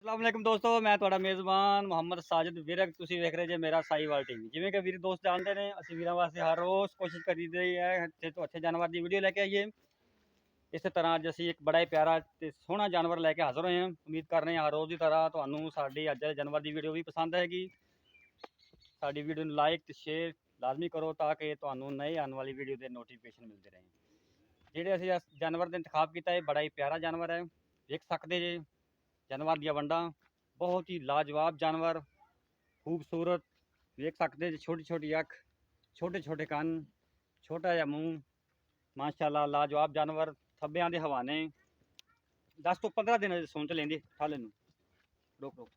अस्सलामुअलैकुम दोस्तों, मैं ਤੁਹਾਡਾ ਮੇਜ਼ਬਾਨ ਮੁਹੰਮਦ ਸਾਜਿਦ ਵੀਰਕ। ਤੁਸੀਂ ਵੇਖ ਰਹੇ ਜੇ ਮੇਰਾ ਸਾਈਵਾਲ ਟੀਵੀ। ਜਿਵੇਂ ਕਿ ਵੀਰ ਦੋਸਤ ਜਾਣਦੇ ਨੇ, ਅਸੀਂ ਵੀਰਾਂ ਵਾਸਤੇ ਹਰ ਰੋਜ਼ ਕੋਸ਼ਿਸ਼ ਕਰੀਦੀ ਹੈ ਅੱਛੇ ਤੋਂ ਅੱਛੇ ਜਾਨਵਰ ਦੀ ਵੀਡੀਓ ਲੈ ਕੇ ਆਈਏ। ਇਸੇ ਤਰ੍ਹਾਂ ਅੱਜ ਅਸੀਂ ਇੱਕ ਬੜਾ ਹੀ ਪਿਆਰਾ ਤੇ ਸੋਹਣਾ ਜਾਨਵਰ ਲੈ ਕੇ ਹਾਜ਼ਰ ਹੋਏ ਹਾਂ। ਉਮੀਦ ਕਰ ਰਹੇ ਹਾਂ ਹਰ ਰੋਜ਼ ਦੀ ਤਰ੍ਹਾਂ ਤੁਹਾਨੂੰ ਸਾਡੀ ਅੱਜ ਦੇ ਜਾਨਵਰ ਦੀ ਵੀਡੀਓ ਵੀ ਪਸੰਦ ਆਏਗੀ। ਸਾਡੀ ਵੀਡੀਓ ਨੂੰ ਲਾਈਕ ਤੇ ਸ਼ੇਅਰ ਲਾਜ਼ਮੀ ਕਰੋ ਤਾਂ ਕਿ ਤੁਹਾਨੂੰ ਨਏ ਆਉਣ ਵਾਲੀ ਵੀਡੀਓ ਦੇ ਨੋਟੀਫਿਕੇਸ਼ਨ ਮਿਲਦੇ ਰਹੇ। ਜਿਹੜੇ ਅਸੀਂ ਇਸ ਜਾਨਵਰ ਦਾ ਇੰਤਖਾਬ ਕੀਤਾ ਹੈ, ਬੜਾ ਹੀ ਪਿਆਰਾ ਜਾਨਵਰ ਹੈ। ਵੇਖ ਸਕਦੇ ਜੇ जानवर दिया वंडा, बहुत ही लाजवाब जानवर, खूबसूरत। देख सकते हैं छोटी छोटी अख, छोटे छोटे कान, छोटा जहा मूँह, माशाल्लाह लाजवाब जानवर। थब्बियां दे हवाने 10 तो 15 दिन सून च लेंदे ठाले नूं। रोक रोक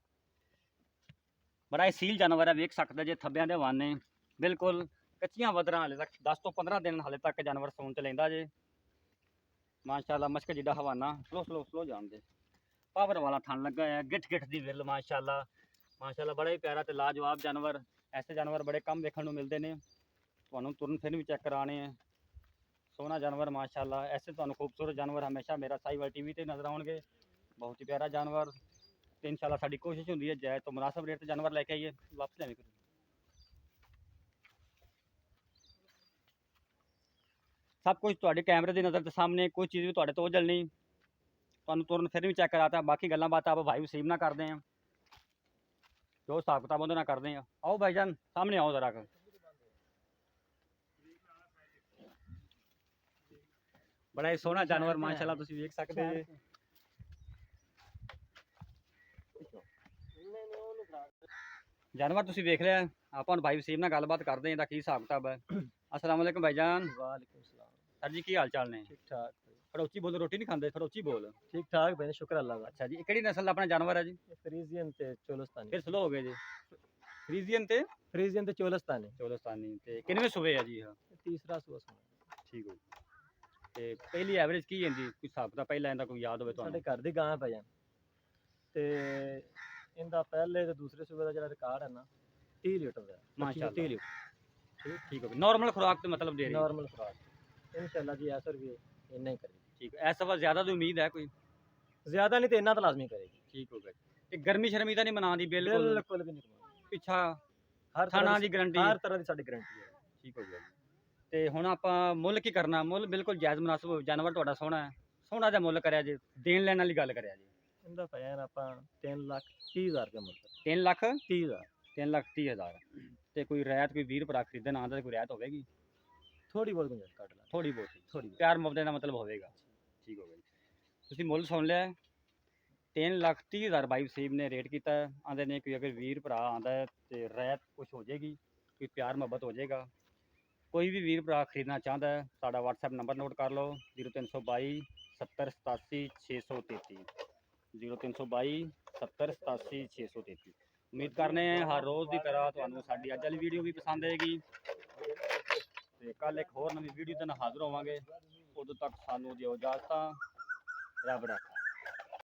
बड़ा ही सील जानवर है। वेख सकते जे थब्बियां दे हवाने बिल्कुल कच्चियां वदरां। हाले तक 10 तो 15 दिन हाले तक जानवर सून च लेंदा जे। माशाल्लाह मशक जिड्डा हवाना। स्लो स्लो स्लो जान दे। पावर वाला थन लगा है, गिठ गिठ दी विल। माशाल्लाह माशाल्लाह बड़ा ही प्यारा ते लाजवाब जानवर। ऐसे जानवर बड़े कम देखने को मिलते हैं। तुहानूं तुरन फिर भी चेक कराने हैं। सोहना जानवर माशाल्लाह। ऐसे तुहानूं खूबसूरत जानवर हमेशा मेरा साहिवाल टीवी ते नजर आउणगे। बहुत ही प्यारा जानवर ते इंशाल्लाह साडी कोशिश हुंदी है जायज़ तो मुनासिब रेट ते जानवर लैके आइए। वापस लैवे सब कुछ तुहाडे कैमरे की नज़र के सामने, कोई चीज़ भी तुहाडे तो ओझल नहीं। तुहानूं तुरन फिर भी चेक कराता। बाकी गल्लां बातां आप भाई वसीम ना करते हैं, जो हिसाब किताब उहदे नाल करते हैं। आओ भाईजान सामने आओ जरा। बड़ा ही सोहना जानवर माशाल्लाह तुसीं वेख सकते हैं। जानवर तुसीं वेख लिया। आपां हुण भाई वसीम नाल गलबात करते हैं, की हिसाब किताब है। अस्सलाम वालेकुम भाईजान। वालेकुम सलाम। सर जी की हाल चाल ने? ठीक ठाक। थोड़ा उच्ची बोल, रोटी नहीं खाते, थोड़ा उच्ची बोल। ठीक ठाक भाई, शुक्र अल्लाह का। अच्छा जी, किहड़ी नस्ल दा अपना जानवर है जी? फ्रीजियन ते चोलस्तानी। फिर स्लो हो गए जी। फ्रीजियन ते चोलस्तानी। चोलस्तानी ते किनवे सूबे है जी? हाँ तीसरा सूआ सुना। ठीक हो ते पहली एवरेज की है कोई हिसाब किताब पहला इंदा कोई याद होवे तुहानूं? साडे घर दी गां है भाईजान ते इंदा पहले ते दूसरे सूबे दा जेहड़ा रिकॉर्ड है ना 30 लीटर दा। माशाल्लाह 30 लीटर ठीक हो। नॉर्मल खुराक तो मतलब दे रही है? नॉर्मल खुराक इंशाल्लाह जी असर भी इन्ना ही करेगी। ठीक है। ऐसा ज़्यादा तो उम्मीद है कोई? ज्यादा नहीं तो इन्ना तो लाजमी करेगी। ठीक हो गया। गर्मी शर्मी तो नहीं मनाती? बिल्कुल बिल्कुल भी नहीं। पिछा हर थाना की गारंटी? हर तरह की साडी गारंटी है। ठीक हो गया। तो हुण आपां मुल की करना? मुल बिल्कुल जायज़ मुनासिब। जानवर तुहाडा सोहना है, सोहना जिहा मुल करिया जे, देण लैण वाली गल करिया जे। इंदा भाईजान आपां 3,30,000 रुपया मुल 3,30,000? 3,30,000 तो कोई रियायत, कोई 20 भरा खरीदण आंदा तो कोई रियायत होगी? थोड़ी बहुत गुंजाइश कट ला। थोड़ी बहुत थोड़ी प्यार मुहब्बत का मतलब होगा। ठीक हो गई। तुसीं मुल सुन लिया। 3,30,000 भाई वसीम ने रेट किया। आंदे ने कोई अगर 20 भरा आंदा है तो रियायत कुछ हो जाएगी, कोई प्यार मुहब्बत हो जाएगा। कोई भी वीर भरा खरीदना चाहता है, साडा WhatsApp नंबर नोट कर लो 0322 70 87 633 0322 70 87 633। उम्मीद करने हर रोज़ की तरह तुहानूं साडी अज वाली वीडियो भी पसंद आएगी ते कल एक होर नवीं वीडियो दे नाल हाज़र होवांगे। उदों तक सानूं दिओ इजाज़त। रब रखा।